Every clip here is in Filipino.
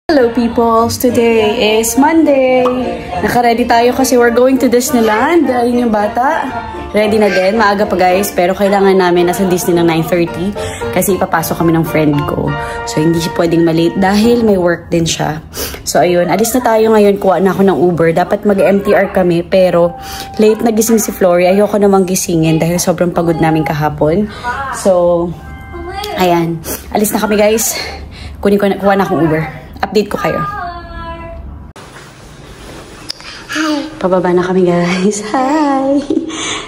Hello peoples! Today is Monday. Naka-ready tayo kasi we're going to Disneyland. Ayun yung bata. Ready na din. Maaga pa guys. Pero kailangan namin nasa Disney ng 9:30 kasi ipapasok kami ng friend ko. So hindi siya pwedeng malate dahil may work din siya. So ayun, alis na tayo ngayon. Kuha na ako ng Uber. Dapat mag-MTR kami pero late nagising si Flory. Ayoko namang gisingin dahil sobrang pagod namin kahapon. So ayan. Alis na kami guys. Kuha na akong Uber. Update ko kayo. Pababa na kami guys. Hi!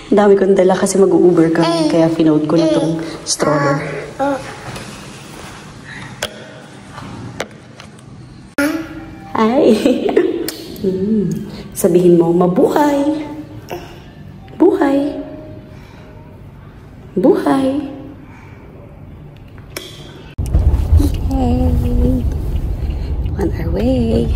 Ang dami kong dala kasi mag-Uber kami. Kaya finold ko na itong stroller. Hi! Sabihin mo, mabuhay! Buhay! Buhay! Hey! On our way.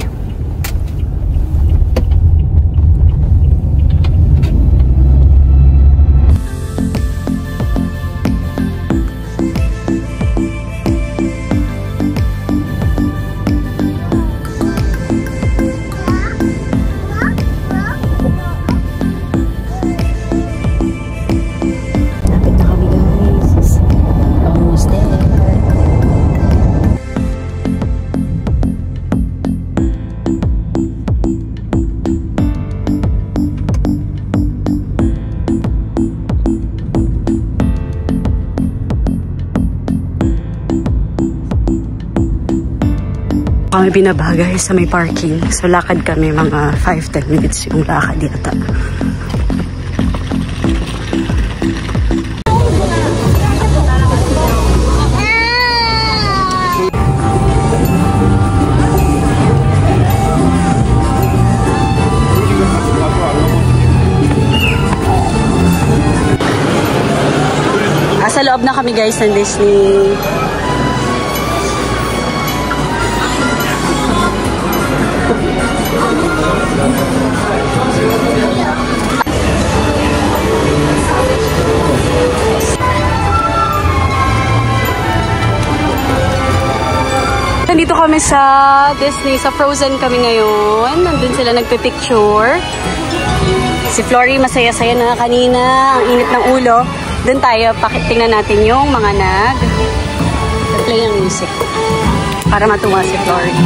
Kami binabagay sa may parking. So, lakad kami mga 5-10 minutes yung lakad yata. Sa loob na kami guys ng Disney. Nandito kami sa Disney, sa Frozen kami ngayon. Nandun sila nagpipicture. Si Flory masaya-saya na kanina, ang init ng ulo. Doon tayo, tingnan natin yung mga nag-play ng music. Para matuwa si Flory.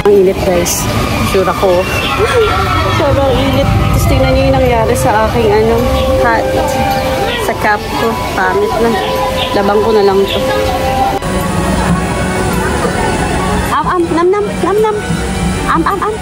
Ang init guys. Sure ako. Sobrang init. Tapos tingnan nyo yung nangyari sa aking hat. Sa cap ko. Pamit na. Labang ko na lang to. Nam nam. Nam nam. Am.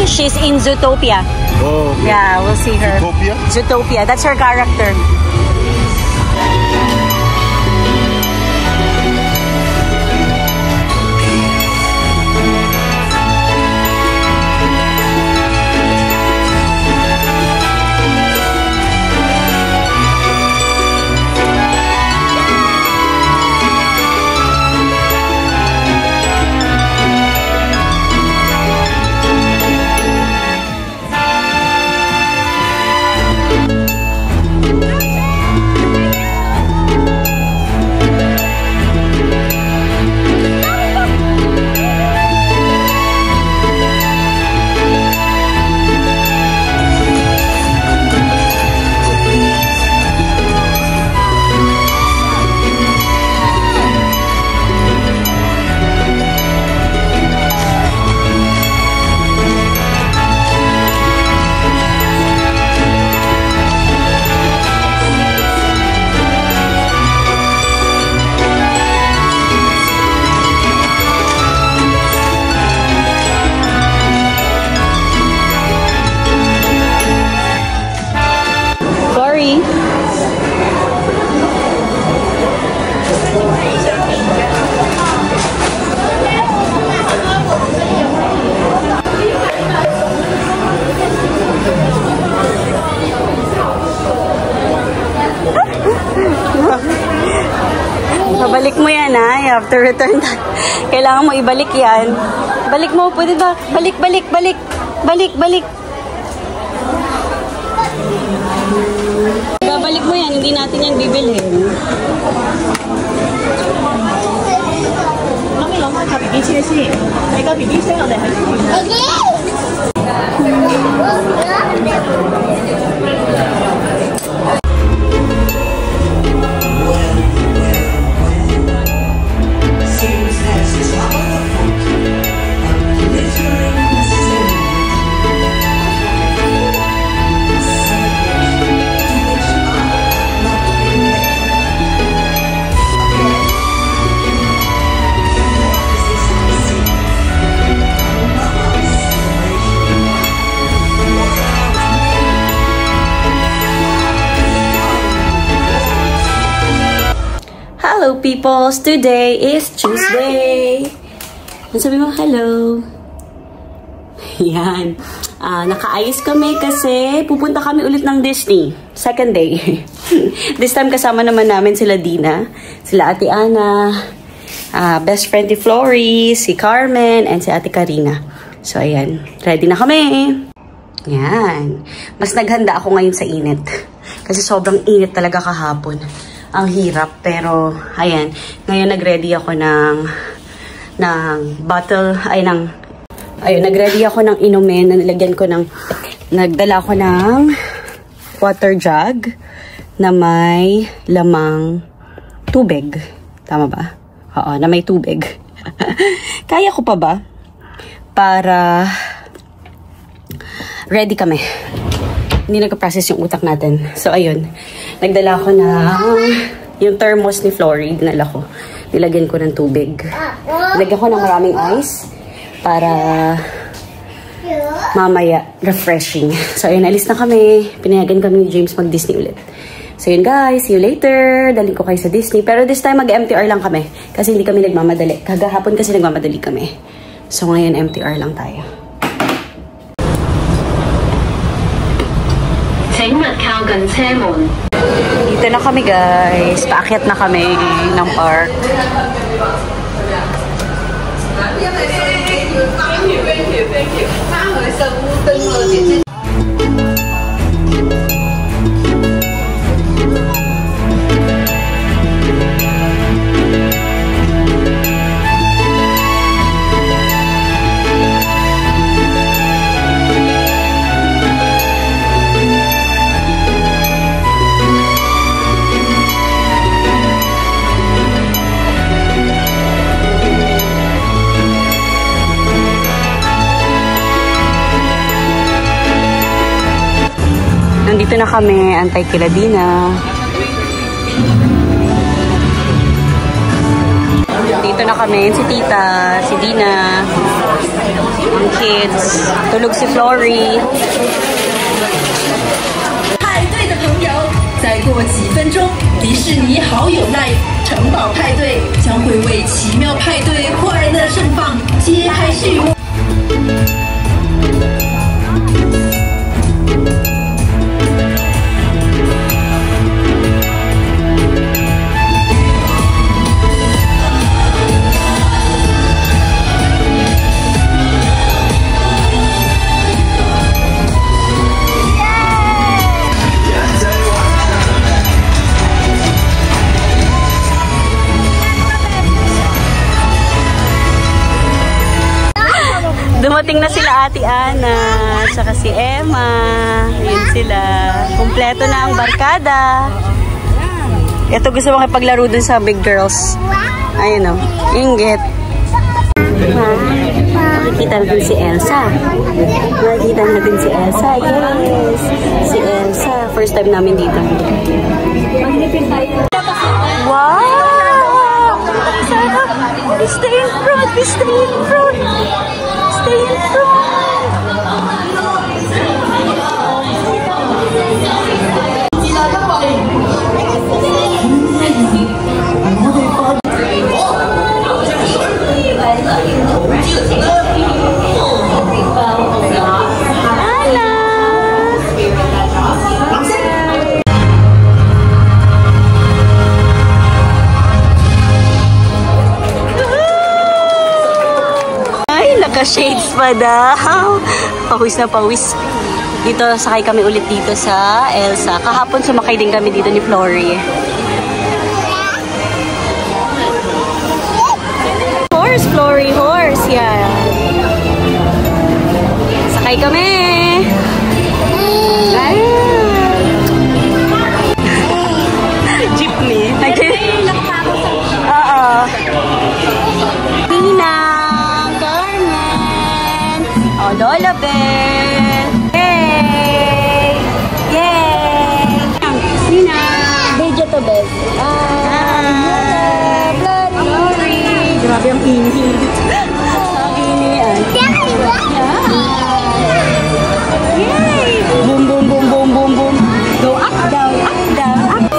She's in Zootopia. Oh, okay. Yeah, we'll see her. Zootopia? Zootopia. That's her character. have to return that. Kailangan mo ibalik yan. Balik mo, pwede ba? Balik. Babalik mo yan, hindi natin yan bibilhin. Hello peoples! Today is Tuesday! Sabi mo, hello! Yan. Nakaayos kami kasi pupunta kami ulit ng Disney. Second day. This time kasama naman namin sila Dina, sila Ate Ana, best friend ni Flory, si Carmen, and si Ate Karina. So ayan, ready na kami! Yan. Mas naghanda ako ngayon sa init. Kasi sobrang init talaga kahapon. Ang hirap, pero ayan, ngayon nag-ready ako ng bottle, nag-ready ako ng inumin na nilagyan ko ng, nagdala ko ng water jug na may lamang tubig. Tama ba? Oo, na may tubig. Kaya ko pa ba? Para ready kami. Hindi nagka-process yung utak natin. So, ayun. Nagdala ko ng yung thermos ni Flory. Dinala ko. Nilagyan ko ng tubig. Nilagyan ko ng maraming ice para mamaya refreshing. So, ayun. Alis na kami. Pinayagan kami ni James mag-Disney ulit. So, yun guys. See you later. Daling ko kayo sa Disney. Pero this time, mag-MTR lang kami. Kasi hindi kami nagmamadali. Kagahapon kasi nagmamadali kami. So, ngayon, MTR lang tayo. Dito na kami guys. Paakyat na kami ng park. Nandito na kami, antay kila Dina. Dito na kami, si Tita, si Dina, ang kids. Tulog si Flory. 派对的朋友，再过几分钟，迪士尼好友 Live 城堡派对将会为奇妙派对快乐盛放揭开序幕。 Dumating na sila Ate Ana, saka si Emma. Yun sila. Kumpleto na ang barkada. Ito gusto mong ipaglaro dun sa Big Girls. Ayun o, inggit. Makikita natin si Elsa. Makikita natin si Elsa. Yes! Si Elsa. First time namin dito. Wow! Stay in front! Stay in front! Stay in front! Naka-shades pa daw. Pawis na pawis. Dito, sakay kami ulit dito sa Elsa. Kahapon sumakay din kami dito ni Flory. Horse, Flory, horse. Yan. Sakay kami. Jeepney. Oo. Nina, Carmen, Lola Beth. Yay! Yay! Nina, video to Beth. Glory. Grabe ang init. Ang inian. Yay! Boom, boom, boom, boom, boom, boom. Go up, down, up, down, up.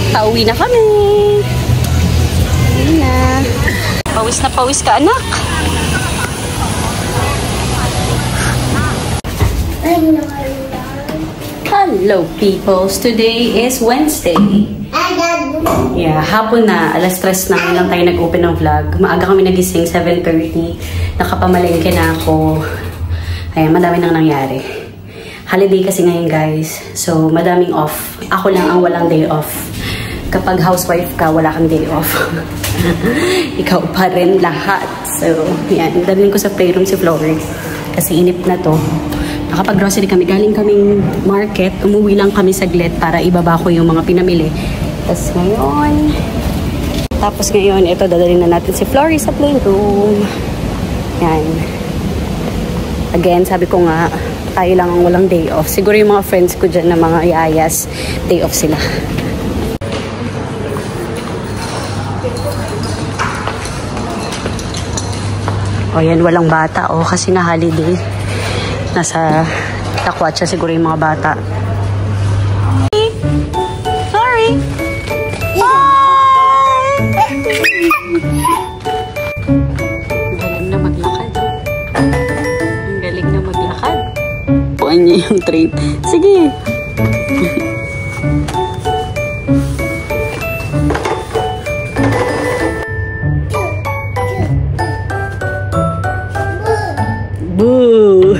Pauwi na kami. Pauwi na. Na pawis ka, anak. Hello, peoples. Today is Wednesday. Yeah, hapon na. Alas 3 na lang tayo nag-open ng vlog. Maaga kami nagising, 7:30. Nakapamalengke na ako. Ayan, madami nang nangyari. Holiday kasi ngayon, guys. So, madaming off. Ako lang ang walang day off. Kapag housewife ka, wala kang day off. Ikaw pa rin lahat. So, yan. Dalhin ko sa playroom si Flory. Kasi inip na to. Nakapag-grocery kami. Galing kaming market. Umuwi lang kami saglit para ibaba ko yung mga pinamili. Tapos ngayon, ito, dadalhin na natin si Flory sa playroom. Yan. Again, sabi ko nga, tayo lang ang walang day off. Siguro yung mga friends ko dyan na mga yayas, day off sila. O yan, walang bata. O, kasi nga holiday. Nasa takwatsa siguro yung mga bata. Sorry! Ang galing na maglakad. Ang galing na maglakad. Puan niya yung train. Sige! Boo!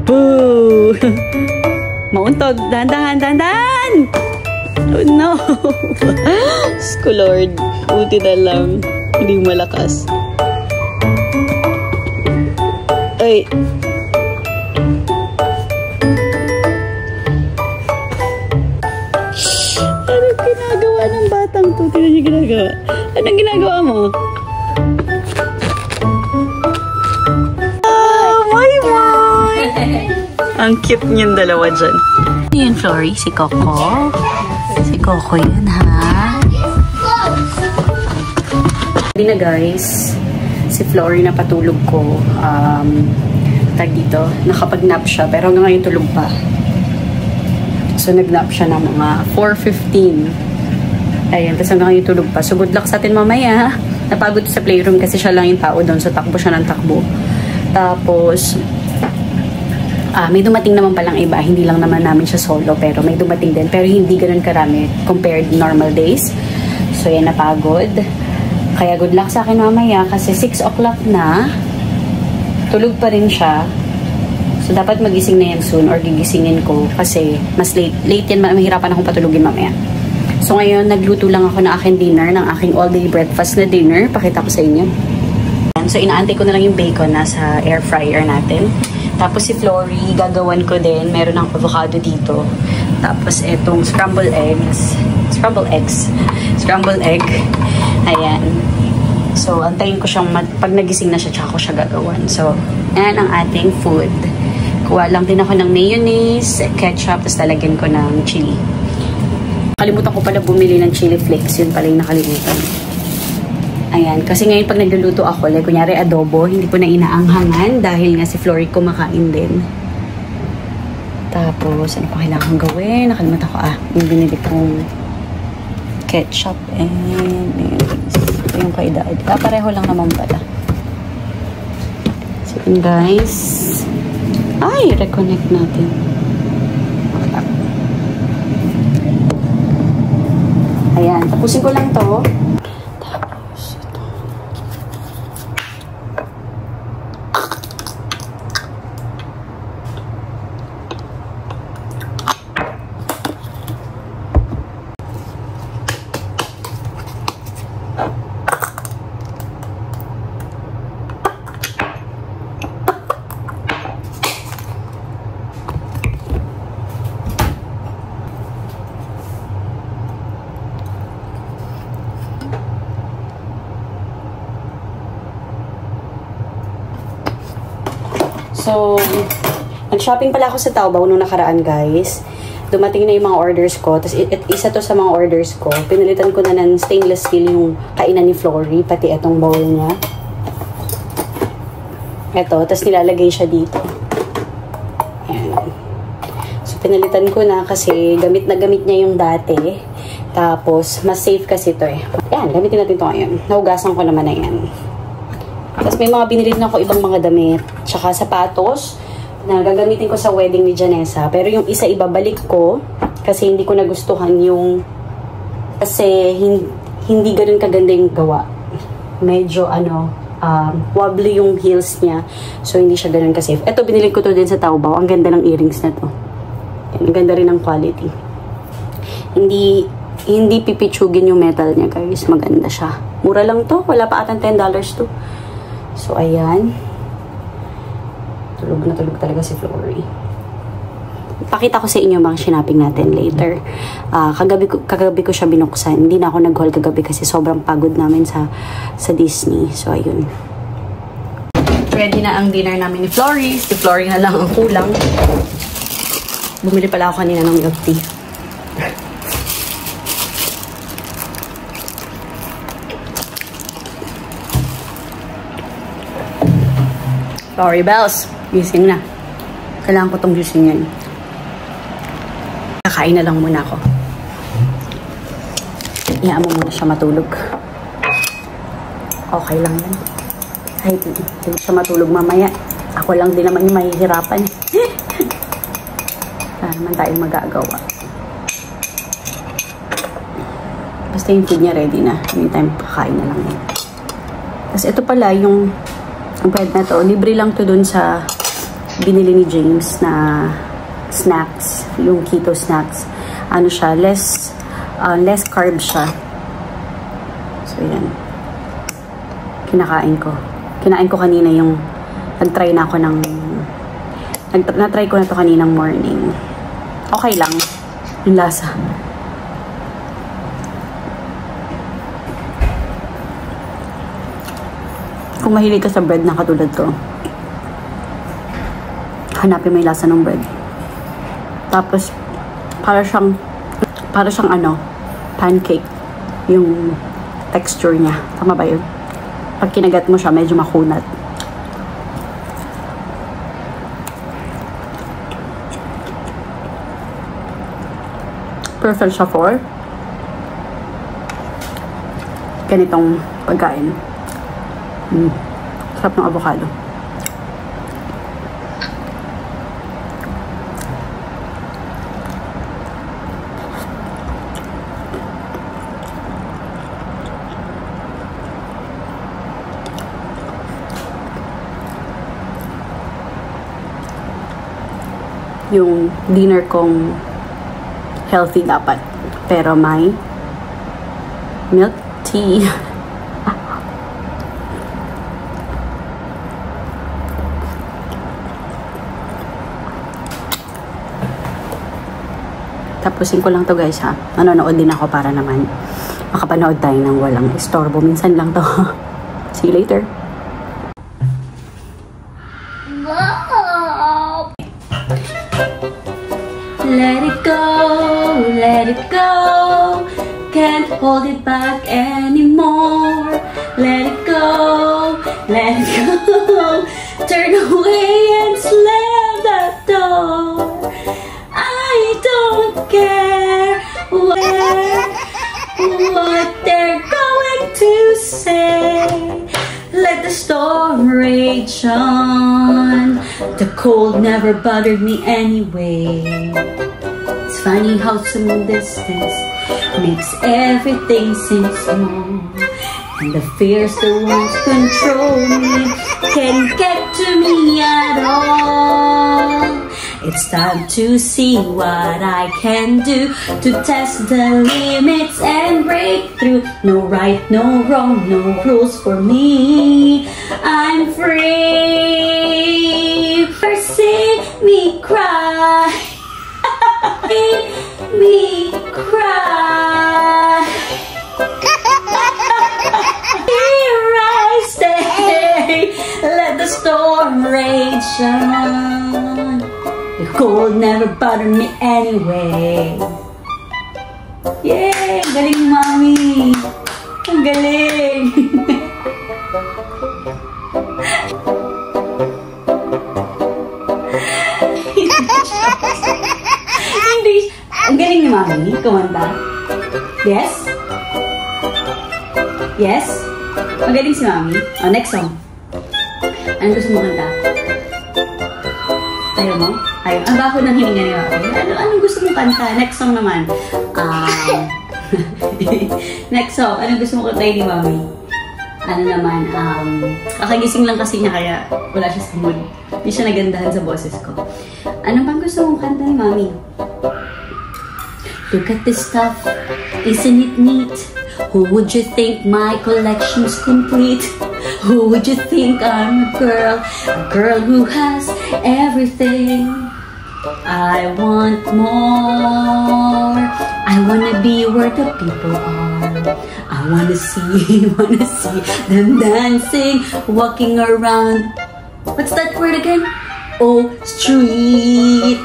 Boo! Mauntog! Dahan-dahan! Dahan-dahan! Oh no! Sko Lord! Buti na lang. Hindi malakas. Ay! Anong ginagawa ng batang to? Tignan niyo ginagawa. Anong ginagawa mo? Ang cute niyong dalawa dyan. Yun, Flory, si Coco. Si Coco yun, ha? Hindi na, guys. Si Flory na patulog ko. Tag dito. Nakapag-nap siya, pero hanggang ngayon tulog pa. So, nag-nap siya ng mga 4:15. Ayan, tapos hanggang ngayon tulog pa. So, good luck sa atin mamaya. Napagod sa playroom kasi siya lang yung tao doon. So, takbo siya ng takbo. Tapos, may dumating naman palang iba. Hindi lang naman namin siya solo, pero may dumating din. Pero hindi ganun karami compared normal days. So, yan, napagod. Kaya good luck sa akin mamaya kasi 6 o'clock na. Tulog pa rin siya. So, dapat magising na yan soon or gigisingin ko kasi mas late. Late yan, mahirapan akong patulugin mamaya. So, ngayon, nagluto lang ako ng aking dinner, ng aking all-day breakfast na dinner. Pakita ko sa inyo. So, inaantay ko na lang yung bacon nasa air fryer natin. Tapos si Flory, gagawan ko din. Meron ng avocado dito. Tapos itong scrambled egg. Ayan. So, antayin ko siyang, pag nagising na siya, tsaka ko siya gagawan. So, yan ang ating food. Kuha lang din ako ng mayonnaise, ketchup, tapos talagyan ko ng chili. Kalimutan ko pala bumili ng chili flakes. Yun pala yung nakalimutan. Ayan, kasi ngayon pag nagluluto ako, like kunyari adobo, hindi ko na inaanghangan dahil nga si Flory kumakain din. Tapos, ano pa kailangan gawin? Nakalimutan ko, yung binili kong ketchup and mayonnaise. Ito yung kay Daddy. Pareho lang naman pala. So, yun guys. Ay, reconnect natin. Ayan, tapusin ko lang to. Tapos, ito. So, nag-shopping pala ako sa Taobao nung nakaraan, guys. Dumating na yung mga orders ko. Tapos, isa to sa mga orders ko. Pinalitan ko na ng stainless steel yung kainan ni Flory. Pati itong bowl niya. Ito. Tapos, nilalagay siya dito. Ayan. So, pinalitan ko na kasi gamit na gamit niya yung dati. Tapos, mas safe kasi ito eh. Ayan. Gamitin natin ito ngayon. Nahugasan ko naman na yan. Tapos may mga binili na ako ibang mga damit. Tsaka sapatos na gagamitin ko sa wedding ni Janessa. Pero yung isa ibabalik ko kasi hindi ko nagustuhan yung kasi hindi ganun kaganda yung gawa. Medyo wobbly yung heels niya. So hindi siya ganun ka-safe. Ito binili ko to din sa Taobao. Ang ganda ng earrings na to. Ang ganda rin ng quality. Hindi pipitsugin yung metal niya, guys. Maganda siya. Mura lang to. Wala pa atang $10 to. So, ayan. Tulog na tulog talaga si Flory. Pakita ko sa inyo mga shinaping natin later. Kagabi ko siya binuksan. Hindi na ako nag-haul kagabi kasi sobrang pagod namin sa Disney. So, ayun. Ready na ang dinner namin ni Flory. Si Flory na lang ang kulang. Bumili pala ako kanina ng milk tea. Flory bells. Gising na. Kailangan ko itong gising yan. Kakain na lang muna ako. Iyaan mo muna siya matulog. Okay lang yan. Kahit hindi siya matulog mamaya. Ako lang din naman yung mahihirapan. Wala naman tayong magagawa. Basta yung food niya ready na. Anytime kakain na lang yan. Tapos ito pala yung bread na to, libre lang to dun sa binili ni James na snacks, yung keto snacks. Ano siya, less carb siya. So, yan. Kinakain ko. Kinain ko kanina yung, nag-try na ako ng, na-try ko na to kaninang morning. Okay lang, yung lasa. Kung mahilig ka sa bread na katulad ko, hanapin mo yung lasa ng bread. Tapos, para siyang pancake yung texture niya. Tama ba yun? Pag kinagat mo siya, medyo makunat. Perfect siya for ganitong pagkain. Sarap ng avocado. Yung dinner kong healthy dapat. Pero may milk tea. Tapusin ko lang to guys ha. Manonood din ako para naman makapanood tayo ng walang istorbo. Minsan lang to. See you later. Let it go, let it go. Can't hold it back anymore. Let it go, let it go. Turn away and slam that door. I don't care where say, let the storm rage on. The cold never bothered me anyway. It's funny how some distance makes everything seem small, and the fears that once control me can't get to me at all. It's time to see what I can do to test the limits and break through. No right, no wrong, no rules for me. I'm free. See me cry. See me cry. Here I stay. Let the storm rage on. The cold never bothered me anyway. Yay! Galing, Mami! Ang galing! Hindi. Ang galing ni Mami. Kumanta. Yes? Yes? Magaling si Mami. Oh, next song. Ano gusto mo kanta? Ayaw mo? Ayaw. Ang bako ng hininga ni Mami. Anong gusto mong kanta? Next song naman. Next song. Anong gusto mong kanta ni Mami? Ano naman, kakagising lang kasi niya kaya wala siya sa mood. Hindi siya nagandahan sa boses ko. Ano bang gusto mong kanta ni Mami? Look at this stuff. Isn't it neat? Who would you think my collection's complete? Who would you think I'm a girl who has everything? I want more. I wanna be where the people are. I wanna see them dancing, walking around. What's that word again? Oh, street.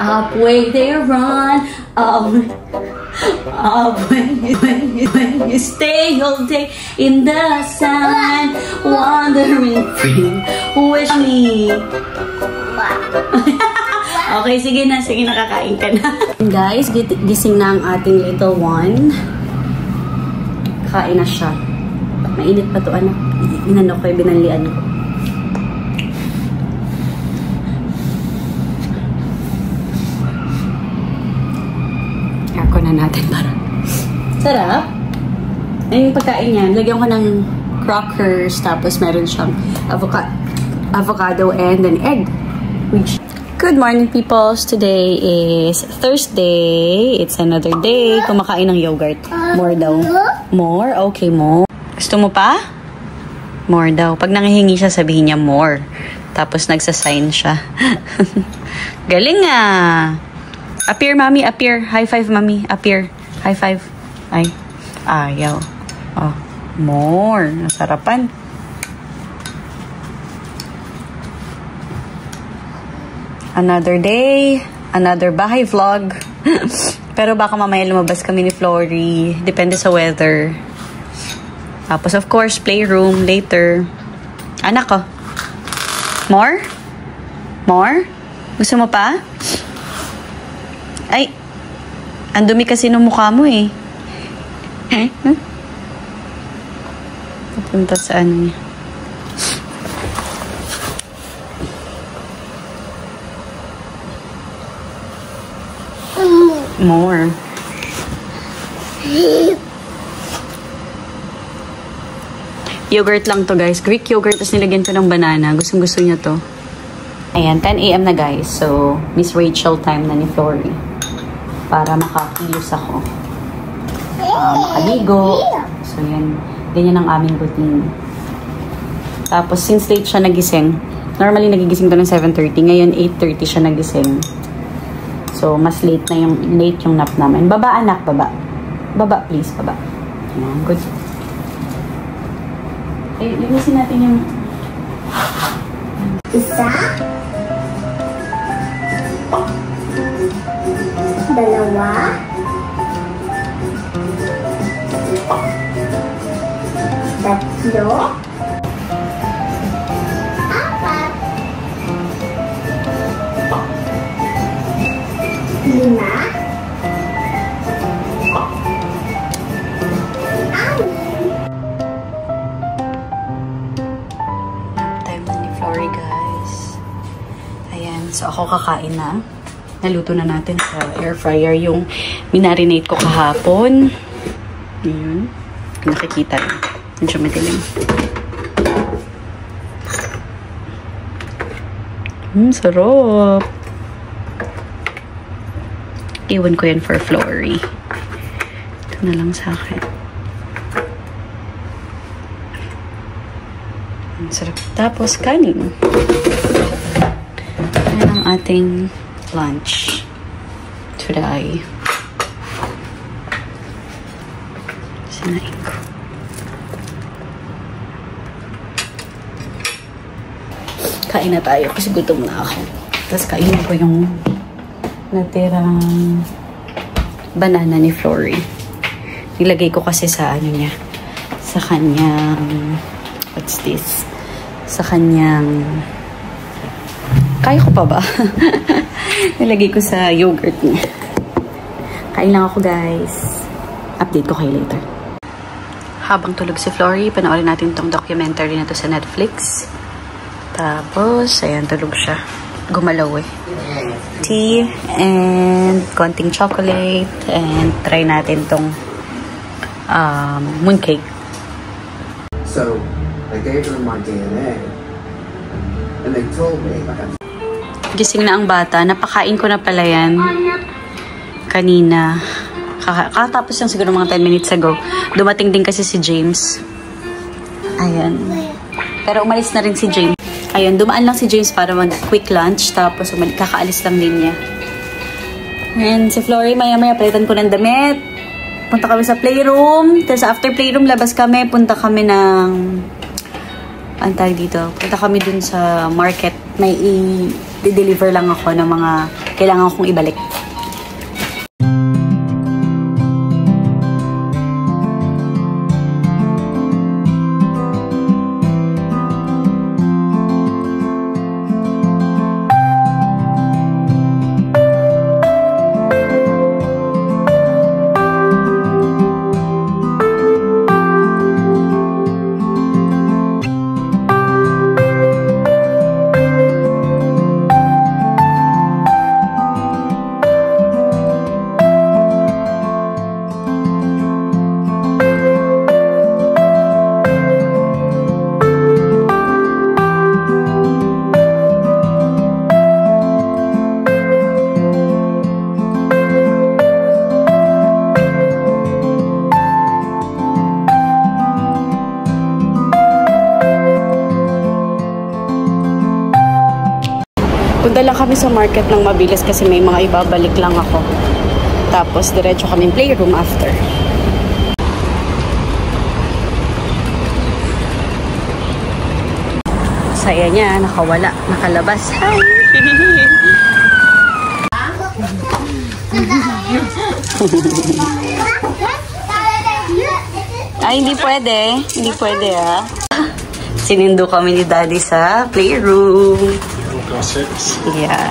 Up where they run. Up when you stay all day in the sun, wandering free. Wish me. Okay, sige na, kakain ka na. Guys, gising na ang ating little one. Kain na siya. Mainit pa to, anak. Inano ko, binanlian ko. Aircon na natin para. Sarap. Ay, yung pagkain niya, lagyan ko ng crackers, tapos meron siyang avocado and an egg. Good morning, peoples. Today is Thursday. It's another day. Kumakain ng yogurt. More daw. More? Okay, more. Gusto mo pa? More daw. Pag nangihingi siya, sabihin niya more. Tapos nagsasign siya. Galing ah. Appear, Mami. Appear. High five, Mami. Appear. High five. Ay. Ayaw. Oh. More. Nasarapan. Another day, another bahay vlog. Pero baka mamaya lumabas kami ni Flory. Depende sa weather. Tapos of course, playroom later. Anak ko. More? More? Gusto mo pa? Ay, ang dumi kasi ng mukha mo eh. Pupunta sa ano niya. More. Yogurt lang to, guys. Greek yogurt, tapos nilagyan ko ng banana. Gustong-gusto niya to. Ayan, 10 AM na, guys. So, Miss Rachel time na ni Flory. Para makakilos ako. Makaligo. So, yan. Ganyan ang aming routine. Tapos, since late siya nagising, normally nagigising to ng 7:30. Ngayon, 8:30 siya nagising. So, mas late yung nap namin. Baba, anak, baba. Baba, please, baba. Ayan, good. Eh, linisin natin yung... Isa. Dalawa. Tatlo. Lima. Anim. So, ako kakain na. Naluto na natin sa air fryer yung minarinate ko kahapon. Ayan. Nakikita rin. Medyo madilim. Sarap. Iwan ko yan for Flory. Ito na lang sa akin. Sarap. Tapos, kanin. Ayan ang ating lunch today. Sinain ko. Kain na tayo kasi gutom na ako. Tapos kainin ko yung natirang banana ni Flory. Nilagay ko kasi sa ano niya. Sa kanyang what's this? Sa kanyang kaya ko pa ba? Nilagay ko sa yogurt niya. Kain lang ako, guys. Update ko kayo later. Habang tulog si Flory, panoorin natin tong documentary na to sa Netflix. Tapos, ayan, tulog siya. Gumalaw eh. Tea and konting chocolate. And try natin tong mooncake. So, I gave them my DNA. And they told me I had... Gising na ang bata. Napakain ko na pala yan kanina. Kakatapos lang siguro mga 10 minutes ago. Dumating din kasi si James. Ayan. Pero umalis na rin si James. Ayan, dumaan lang si James para mag-quick lunch. Tapos kakaalis lang din niya. And si Flory, maya-maya palitan ko ng damit. Punta kami sa playroom. Tapos after playroom, labas kami. Punta kami ng... Antay dito. Punta kami dun sa market. May i-deliver lang ako ng mga kailangan kong ibalik. Punta lang kami sa market ng mabilis kasi may mga ibabalik lang ako. Tapos diretso kaming playroom after. Saya niya, nakawala, nakalabas. Hi! Ay, hindi pwede. Hindi pwede, ah. Sinindo kami ni Daddy sa playroom. Yeah.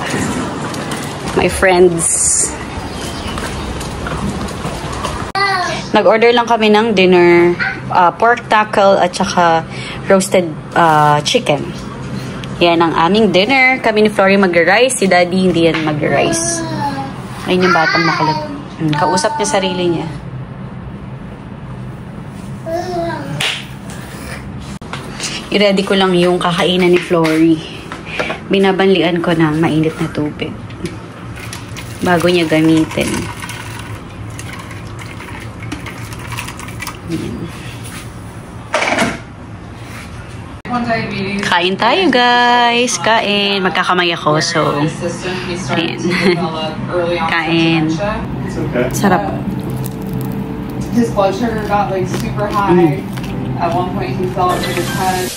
My friends. Nag-order lang kami ng dinner. Pork tackle at saka roasted chicken. Yan ang aming dinner. Kami ni Flory mag-rice. Si Daddy hindi yan mag-rice. Ayun yung batang makulit. Kausap niya sarili niya. I-ready ko lang yung kakainan ni Flory. Binabanlian ko ng mainit na tubig bago niya gamitin. Kain tayo, guys. Kain. Magkakamay ako, so ayan. Kain. Sarap. His blood sugar got like super high. At one point he fell over his head.